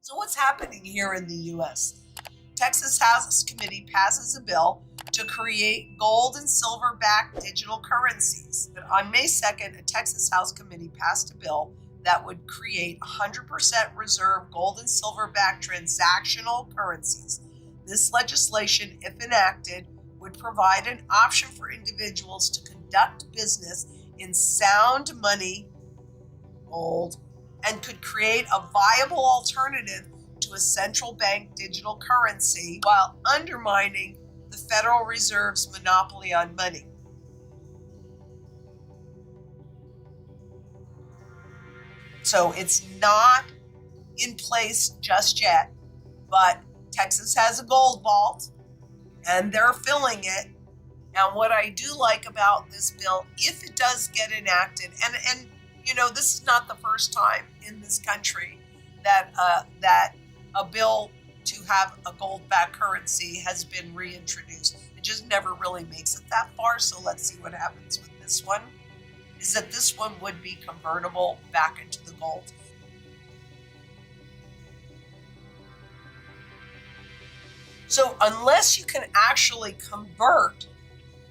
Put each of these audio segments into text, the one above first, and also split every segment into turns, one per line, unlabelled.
So what's happening here in the U.S.? Texas House Committee passes a bill to create gold and silver-backed digital currencies. But on May 2nd, a Texas House Committee passed a bill that would create 100% reserve gold and silver-backed transactional currencies. This legislation, if enacted, would provide an option for individuals to conduct business in sound money, gold, and could create a viable alternative to a central bank digital currency while undermining the Federal Reserve's monopoly on money. So it's not in place just yet, but Texas has a gold vault and they're filling it. And what I do like about this bill, if it does get enacted, and this is not the first time in this country that a bill to have a gold-backed currency has been reintroduced. It just never really makes it that far. So let's see what happens with this one. Is that this one would be convertible back into the gold. So unless you can actually convert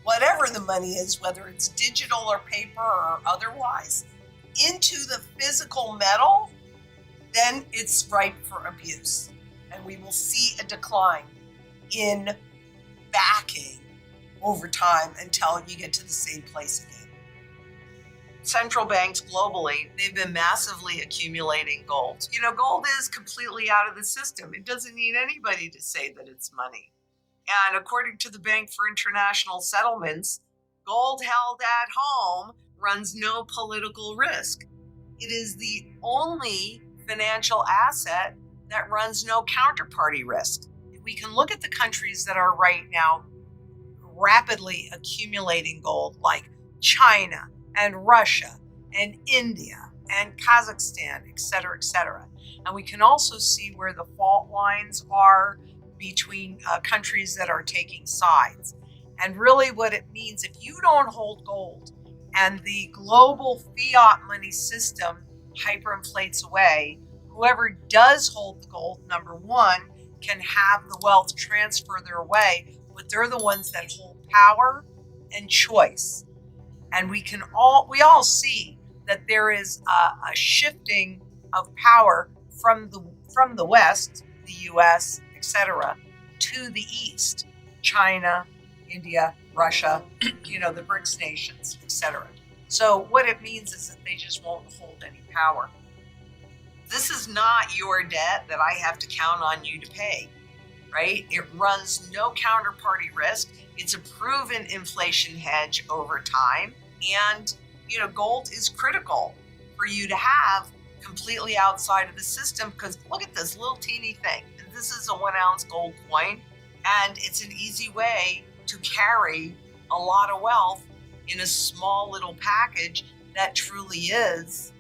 whatever the money is, whether it's digital or paper or otherwise, into the physical metal, then it's ripe for abuse. And we will see a decline in backing over time until you get to the same place again. Central banks globally, they've been massively accumulating gold. Gold is completely out of the system. It doesn't need anybody to say that it's money. And according to the Bank for International Settlements, gold held at home runs no political risk. It is the only financial asset that runs no counterparty risk. We can look at the countries that are right now rapidly accumulating gold, like China and Russia and India and Kazakhstan, et cetera, and we can also see where the fault lines are between countries that are taking sides. And really what it means, if you don't hold gold and the global fiat money system hyperinflates away, whoever does hold the gold, number one, can have the wealth transfer their way, but they're the ones that hold power and choice. And we all see that there is a shifting of power from the West, the US, etc., to the East, China, India, Russia, the BRICS nations, etc. So what it means is that they just won't hold any power. This is not your debt that I have to count on you to pay, right? It runs no counterparty risk. It's a proven inflation hedge over time. And, gold is critical for you to have completely outside of the system, because look at this little teeny thing. This is a 1 ounce gold coin, and it's an easy way to carry a lot of wealth in a small little package that truly is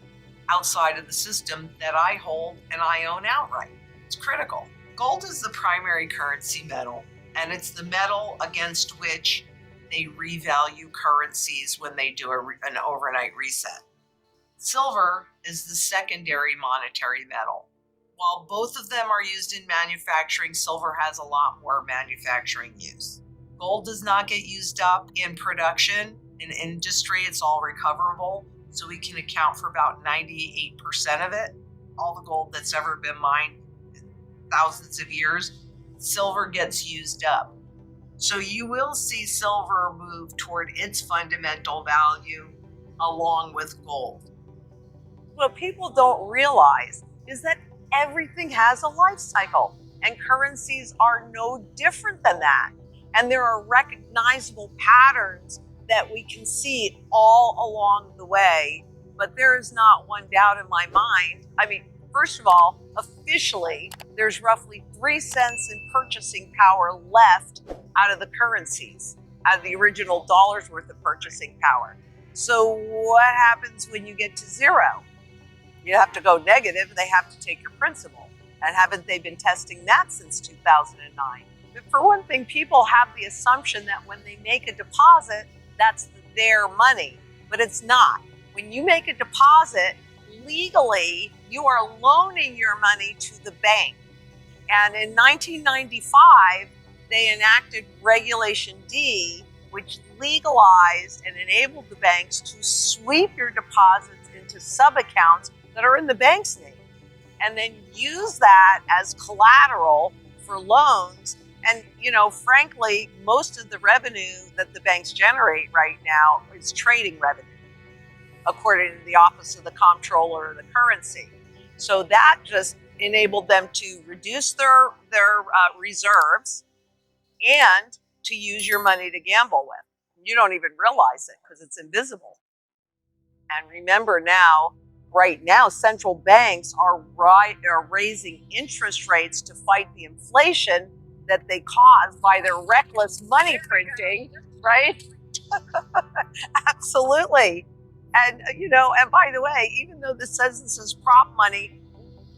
outside of the system that I hold and I own outright. It's critical. Gold is the primary currency metal, and it's the metal against which they revalue currencies when they do an overnight reset. Silver is the secondary monetary metal. While both of them are used in manufacturing, silver has a lot more manufacturing use. Gold does not get used up in production. In industry, it's all recoverable, so we can account for about 98% of it. All the gold that's ever been mined in thousands of years, silver gets used up. So you will see silver move toward its fundamental value along with gold. What people don't realize is that everything has a life cycle, and currencies are no different than that. And there are recognizable patterns that we can see all along the way, but there is not one doubt in my mind. First of all, officially, there's roughly 3 cents in purchasing power left out of the currencies, out of the original dollar's worth of purchasing power. So what happens when you get to zero? You have to go negative, and they have to take your principal. And haven't they been testing that since 2009? But for one thing, people have the assumption that when they make a deposit, that's their money, but it's not. When you make a deposit, legally, you are loaning your money to the bank. And in 1995, they enacted Regulation D, which legalized and enabled the banks to sweep your deposits into sub-accounts that are in the bank's name, and then use that as collateral for loans. And, frankly, most of the revenue that the banks generate right now is trading revenue, according to the Office of the Comptroller of the Currency. So that just enabled them to reduce their reserves and to use your money to gamble with. You don't even realize it because it's invisible. And remember right now, central banks are raising interest rates to fight the inflation that they caused by their reckless money printing, right? Absolutely. And, and by the way, even though this says this is prop money,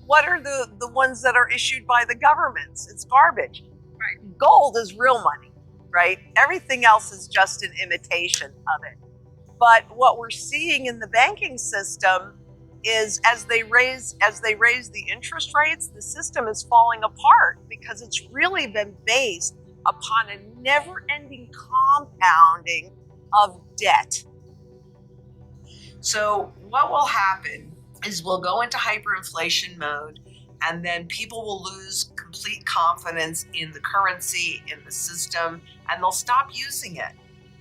what are the ones that are issued by the governments? It's garbage. Right. Gold is real money, right? Everything else is just an imitation of it. But what we're seeing in the banking system is as they raise the interest rates, the system is falling apart because it's really been based upon a never-ending compounding of debt. So what will happen is we'll go into hyperinflation mode, and then people will lose complete confidence in the currency, in the system, and they'll stop using it.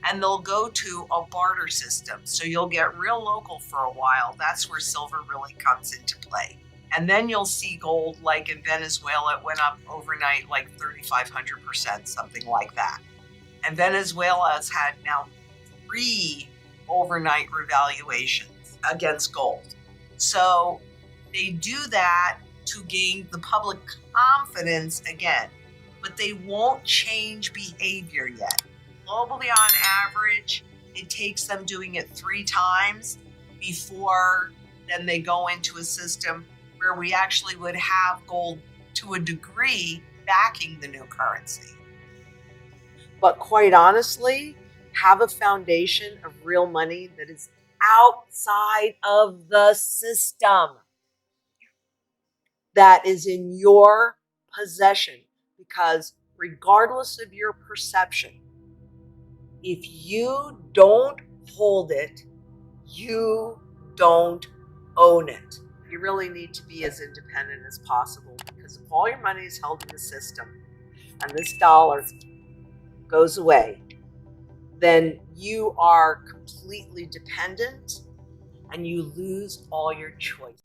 And they'll go to a barter system. So you'll get real local for a while. That's where silver really comes into play. And then you'll see gold, like in Venezuela, it went up overnight like 3,500%, something like that. And Venezuela has had now 3 overnight revaluations against gold. So they do that to gain the public confidence again, but they won't change behavior yet. Globally, on average, it takes them doing it 3 times before then they go into a system where we actually would have gold to a degree backing the new currency. But quite honestly, have a foundation of real money that is outside of the system, that is in your possession, because regardless of your perception, if you don't hold it, you don't own it. You really need to be as independent as possible, because if all your money is held in the system and this dollar goes away, then you are completely dependent and you lose all your choice.